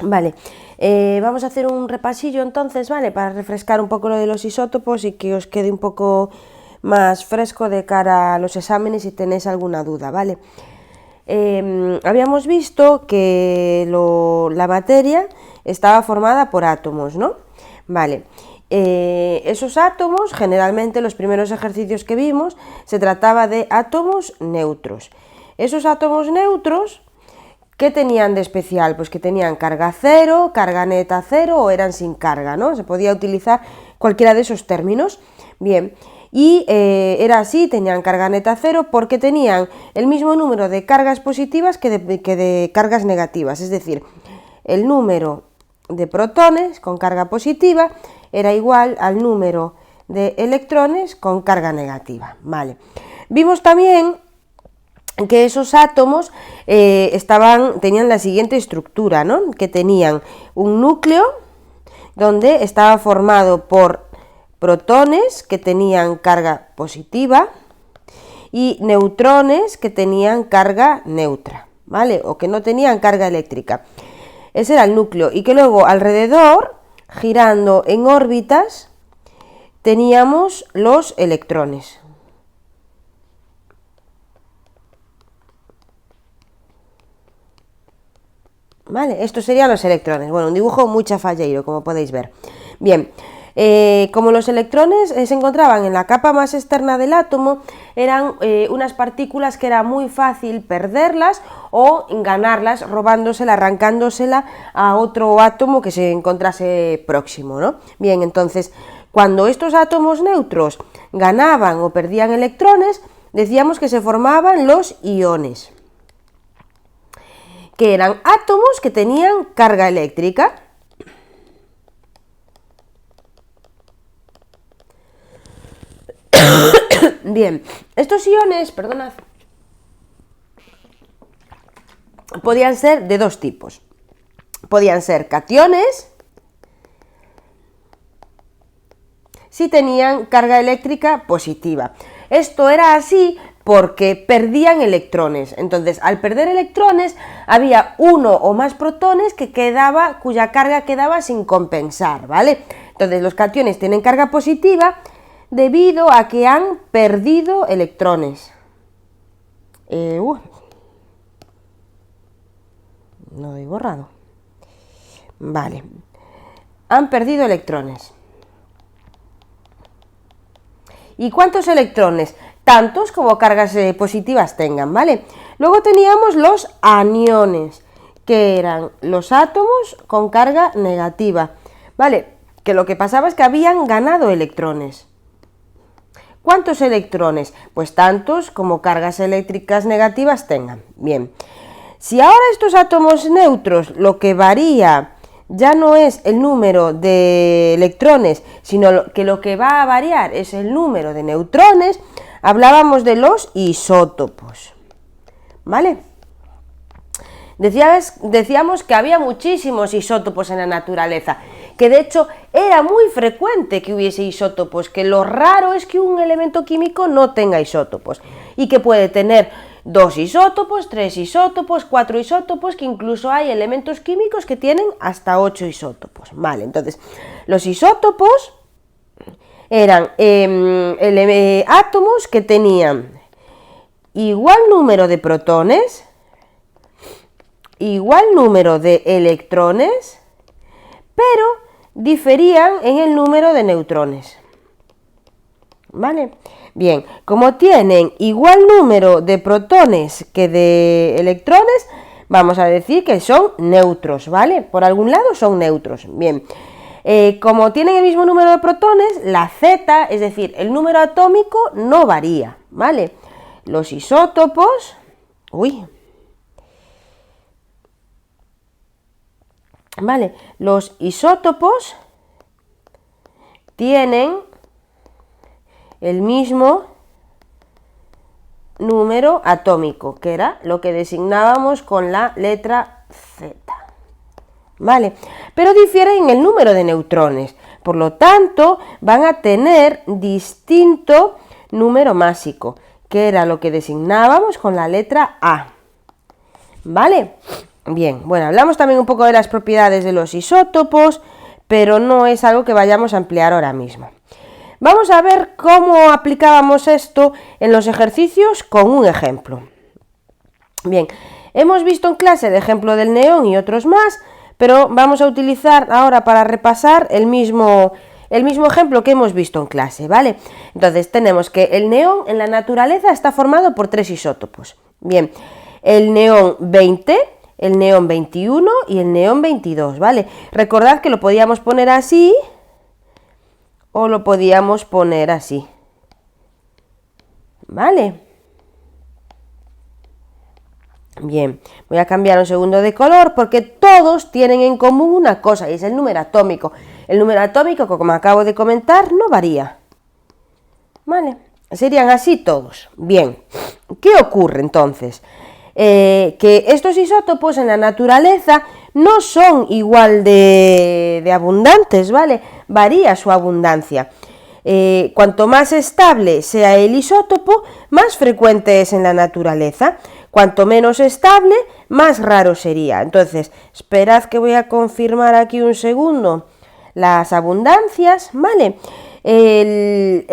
Vale, vamos a hacer un repasillo entonces, ¿vale? Para refrescar un poco lo de los isótopos y que os quede un poco más fresco de cara a los exámenes si tenéis alguna duda, ¿vale? Habíamos visto que la materia estaba formada por átomos, ¿no? Vale, esos átomos, generalmente los primeros ejercicios que vimos, se trataba de átomos neutros. Esos átomos neutros, ¿qué tenían de especial? Pues que tenían carga cero, carga neta cero o eran sin carga, ¿no? Se podía utilizar cualquiera de esos términos. Bien, y era así, tenían carga neta cero porque tenían el mismo número de cargas positivas que de cargas negativas, es decir, el número de protones con carga positiva era igual al número de electrones con carga negativa, ¿vale? Vimos también que esos átomos tenían la siguiente estructura, ¿no? Que tenían un núcleo donde estaba formado por protones que tenían carga positiva y neutrones que tenían carga neutra, ¿vale? O que no tenían carga eléctrica. Ese era el núcleo, y que luego alrededor, girando en órbitas, teníamos los electrones. ¿Vale? Estos serían los electrones. Bueno, un dibujo muy chafalleiro, como podéis ver. Bien, como los electrones se encontraban en la capa más externa del átomo, eran unas partículas que era muy fácil perderlas o ganarlas robándosela, arrancándosela a otro átomo que se encontrase próximo, ¿no? Bien, entonces, cuando estos átomos neutros ganaban o perdían electrones, decíamos que se formaban los iones, que eran átomos que tenían carga eléctrica. Bien, estos iones, perdonad, podían ser de dos tipos. Podían ser cationes, si tenían carga eléctrica positiva. Esto era así porque perdían electrones. Entonces, al perder electrones, había uno o más protones cuya carga quedaba sin compensar, ¿vale? Entonces, los cationes tienen carga positiva debido a que han perdido electrones. No lo he borrado. Vale. Han perdido electrones. ¿Y cuántos electrones? Tantos como cargas positivas tengan, ¿vale? Luego teníamos los aniones, que eran los átomos con carga negativa, ¿vale? Que lo que pasaba es que habían ganado electrones. ¿Cuántos electrones? Pues tantos como cargas eléctricas negativas tengan. Bien, si ahora estos átomos neutros lo que varía ya no es el número de electrones, sino que lo que va a variar es el número de neutrones, hablábamos de los isótopos, ¿vale? Decíamos que había muchísimos isótopos en la naturaleza, que de hecho era muy frecuente que hubiese isótopos, que lo raro es que un elemento químico no tenga isótopos, y que puede tener 2 isótopos, 3 isótopos, 4 isótopos, que incluso hay elementos químicos que tienen hasta 8 isótopos. Vale, entonces, los isótopos eran átomos que tenían igual número de protones, igual número de electrones, pero diferían en el número de neutrones. ¿Vale? Bien, como tienen igual número de protones que de electrones, vamos a decir que son neutros, ¿vale? Por algún lado son neutros. Bien, como tienen el mismo número de protones, la Z, es decir, el número atómico, no varía, ¿vale? Los isótopos... Vale, los isótopos tienen el mismo número atómico, que era lo que designábamos con la letra Z. ¿Vale? Pero difieren en el número de neutrones, por lo tanto van a tener distinto número másico, que era lo que designábamos con la letra A. ¿Vale? Bien, bueno, hablamos también un poco de las propiedades de los isótopos, pero no es algo que vayamos a emplear ahora mismo. Vamos a ver cómo aplicábamos esto en los ejercicios con un ejemplo. Bien, hemos visto en clase el ejemplo del neón y otros más, pero vamos a utilizar ahora para repasar el mismo ejemplo que hemos visto en clase, ¿vale? Entonces tenemos que el neón en la naturaleza está formado por 3 isótopos. Bien, el neón 20, el neón 21 y el neón 22, ¿vale? Recordad que lo podíamos poner así o lo podíamos poner así, ¿vale? Bien, voy a cambiar un segundo de color porque todos tienen en común una cosa y es el número atómico. El número atómico, como acabo de comentar, no varía, ¿vale? Serían así todos. Bien, ¿qué ocurre entonces? Que estos isótopos en la naturaleza no son igual de abundantes, ¿vale? Varía su abundancia. Cuanto más estable sea el isótopo, más frecuente es en la naturaleza. Cuanto menos estable, más raro sería. Entonces, esperad que voy a confirmar aquí un segundo las abundancias, ¿vale? El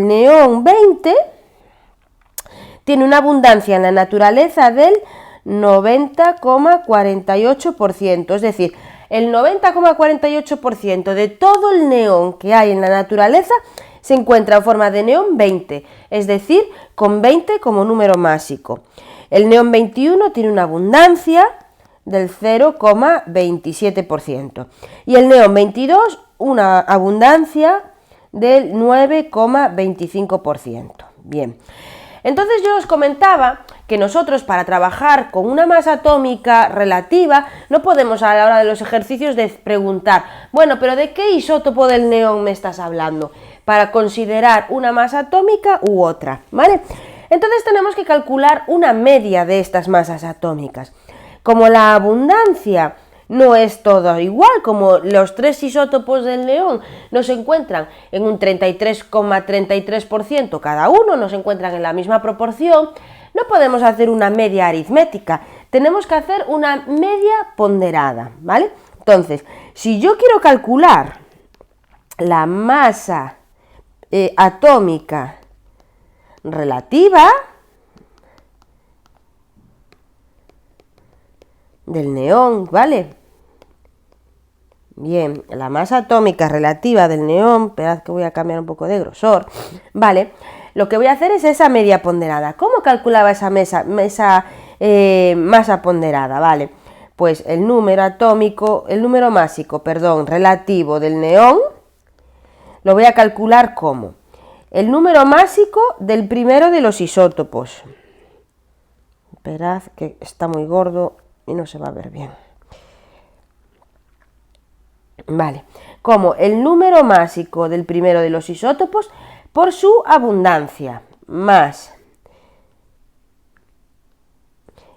neón 20 tiene una abundancia en la naturaleza del 90,48%, es decir, el 90,48% de todo el neón que hay en la naturaleza se encuentra en forma de neón 20, es decir, con 20 como número másico. El neón 21 tiene una abundancia del 0,27% y el neón 22 una abundancia del 9,25%. Bien, entonces yo os comentaba que nosotros para trabajar con una masa atómica relativa no podemos a la hora de los ejercicios de preguntar, bueno, pero ¿de qué isótopo del neón me estás hablando? Para considerar una masa atómica u otra, ¿vale? Entonces tenemos que calcular una media de estas masas atómicas. Como la abundancia no es todo igual, como los 3 isótopos del neón no se encuentran en un 33,33% cada uno, no se encuentran en la misma proporción, no podemos hacer una media aritmética, tenemos que hacer una media ponderada, ¿vale? Entonces, si yo quiero calcular la masa atómica relativa del neón, ¿vale? Bien, la masa atómica relativa del neón, esperad que voy a cambiar un poco de grosor, ¿vale? Lo que voy a hacer es esa media ponderada. ¿Cómo calculaba esa masa ponderada? ¿Vale? Pues el número másico, relativo del neón, lo voy a calcular como el número másico del primero de los isótopos. Esperad que está muy gordo y no se va a ver bien. Vale, como el número másico del primero de los isótopos por su abundancia, más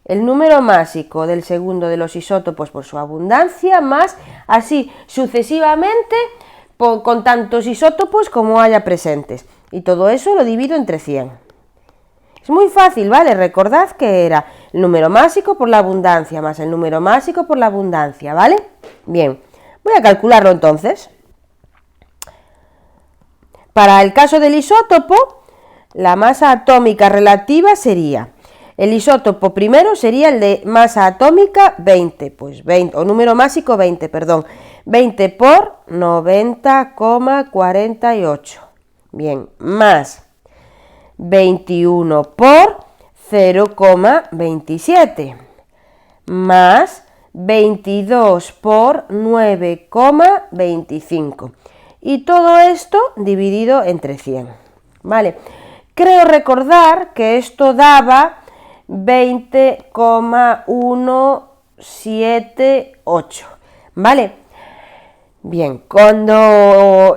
el número másico del segundo de los isótopos por su abundancia, más así sucesivamente con tantos isótopos como haya presentes. Y todo eso lo divido entre 100. Es muy fácil, ¿vale? Recordad que era el número másico por la abundancia más el número másico por la abundancia, ¿vale? Bien, voy a calcularlo entonces. Para el caso del isótopo, la masa atómica relativa sería, el isótopo primero sería el de masa atómica 20, pues 20, o número másico 20, perdón, 20 por 90,48, bien, más 21 por 0,27, más 22 por 9,25. Y todo esto dividido entre 100, ¿vale? Creo recordar que esto daba 20,178, ¿vale? Bien, cuando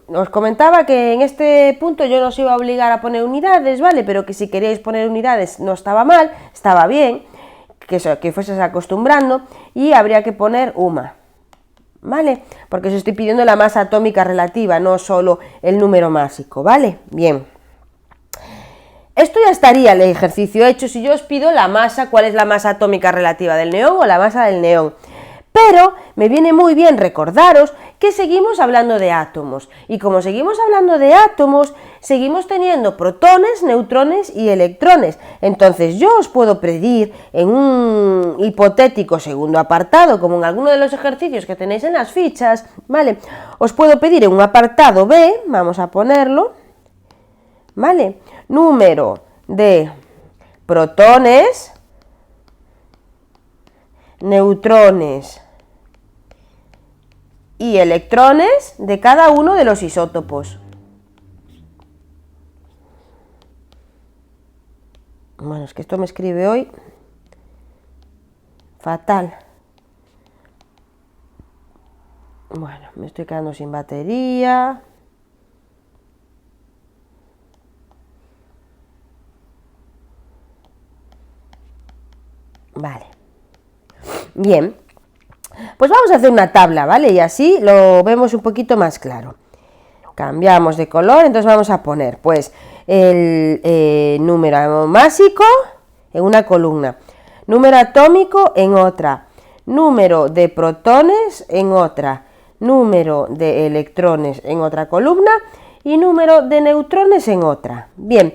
os comentaba que en este punto yo no os iba a obligar a poner unidades, ¿vale? Pero que si queríais poner unidades no estaba mal, estaba bien, que fueses acostumbrando y habría que poner UMA, ¿vale? Porque os estoy pidiendo la masa atómica relativa, no solo el número másico, ¿vale? Bien. Esto ya estaría el ejercicio hecho si yo os pido la masa, cuál es la masa atómica relativa del neón o la masa del neón. Pero me viene muy bien recordaros que seguimos hablando de átomos, y como seguimos hablando de átomos, seguimos teniendo protones, neutrones y electrones. Entonces yo os puedo pedir en un hipotético segundo apartado, como en alguno de los ejercicios que tenéis en las fichas, ¿vale? Os puedo pedir en un apartado B, vamos a ponerlo, ¿vale? Número de protones, neutrones y electrones de cada uno de los isótopos. Bueno, es que esto me escribe hoy fatal. Bueno, me estoy quedando sin batería. Vale. Bien. Pues vamos a hacer una tabla, ¿vale? Y así lo vemos un poquito más claro. Cambiamos de color, entonces vamos a poner, pues, el número másico en una columna, número atómico en otra, número de protones en otra, número de electrones en otra columna y número de neutrones en otra. Bien,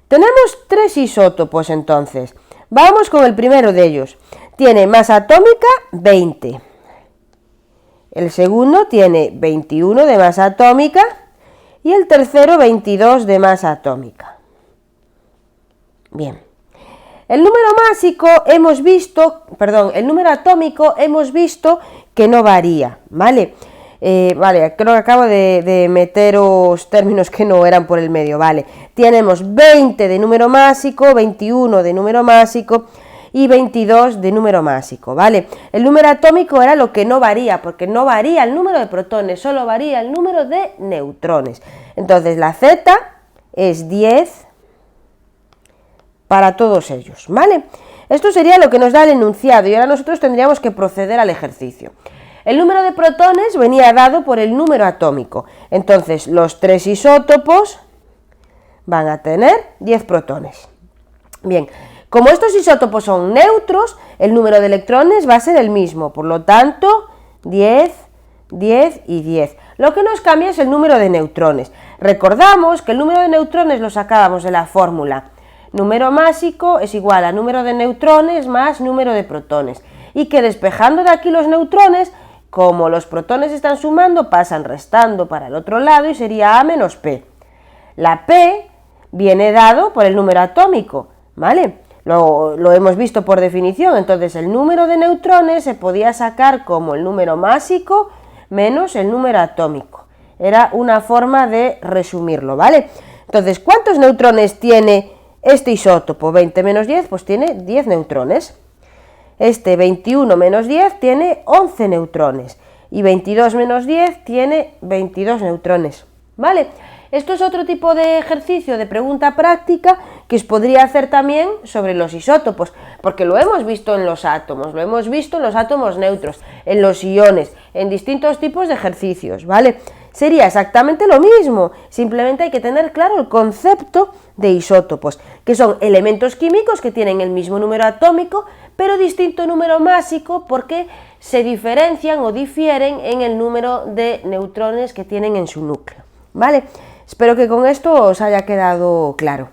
tenemos 3 isótopos entonces. Vamos con el primero de ellos. Tiene masa atómica 20. El segundo tiene 21 de masa atómica y el tercero 22 de masa atómica. Bien. El número atómico hemos visto que no varía, ¿vale? Vale, creo que acabo de meteros términos que no eran por el medio, ¿vale? Tenemos 20 de número másico, 21 de número másico y 22 de número másico, ¿vale? El número atómico era lo que no varía, porque no varía el número de protones, solo varía el número de neutrones. Entonces la Z es 10 para todos ellos, ¿vale? Esto sería lo que nos da el enunciado y ahora nosotros tendríamos que proceder al ejercicio. El número de protones venía dado por el número atómico, entonces los 3 isótopos van a tener 10 protones. Bien, como estos isótopos son neutros, el número de electrones va a ser el mismo, por lo tanto 10, 10 y 10. Lo que nos cambia es el número de neutrones. Recordamos que el número de neutrones lo sacábamos de la fórmula. Número másico es igual a número de neutrones más número de protones. Y que despejando de aquí los neutrones, como los protones están sumando, pasan restando para el otro lado y sería A menos P. La P viene dado por el número atómico, ¿vale? Lo hemos visto por definición, entonces el número de neutrones se podía sacar como el número másico menos el número atómico. Era una forma de resumirlo, ¿vale? Entonces, ¿cuántos neutrones tiene este isótopo? 20 menos 10, pues tiene 10 neutrones. Este 21 menos 10 tiene 11 neutrones. Y 22 menos 10 tiene 22 neutrones, ¿vale? Esto es otro tipo de ejercicio de pregunta práctica que os podría hacer también sobre los isótopos, porque lo hemos visto en los átomos, lo hemos visto en los átomos neutros, en los iones, en distintos tipos de ejercicios, ¿vale? Sería exactamente lo mismo, simplemente hay que tener claro el concepto de isótopos, que son elementos químicos que tienen el mismo número atómico, pero distinto número másico porque se diferencian o difieren en el número de neutrones que tienen en su núcleo, ¿vale? Espero que con esto os haya quedado claro.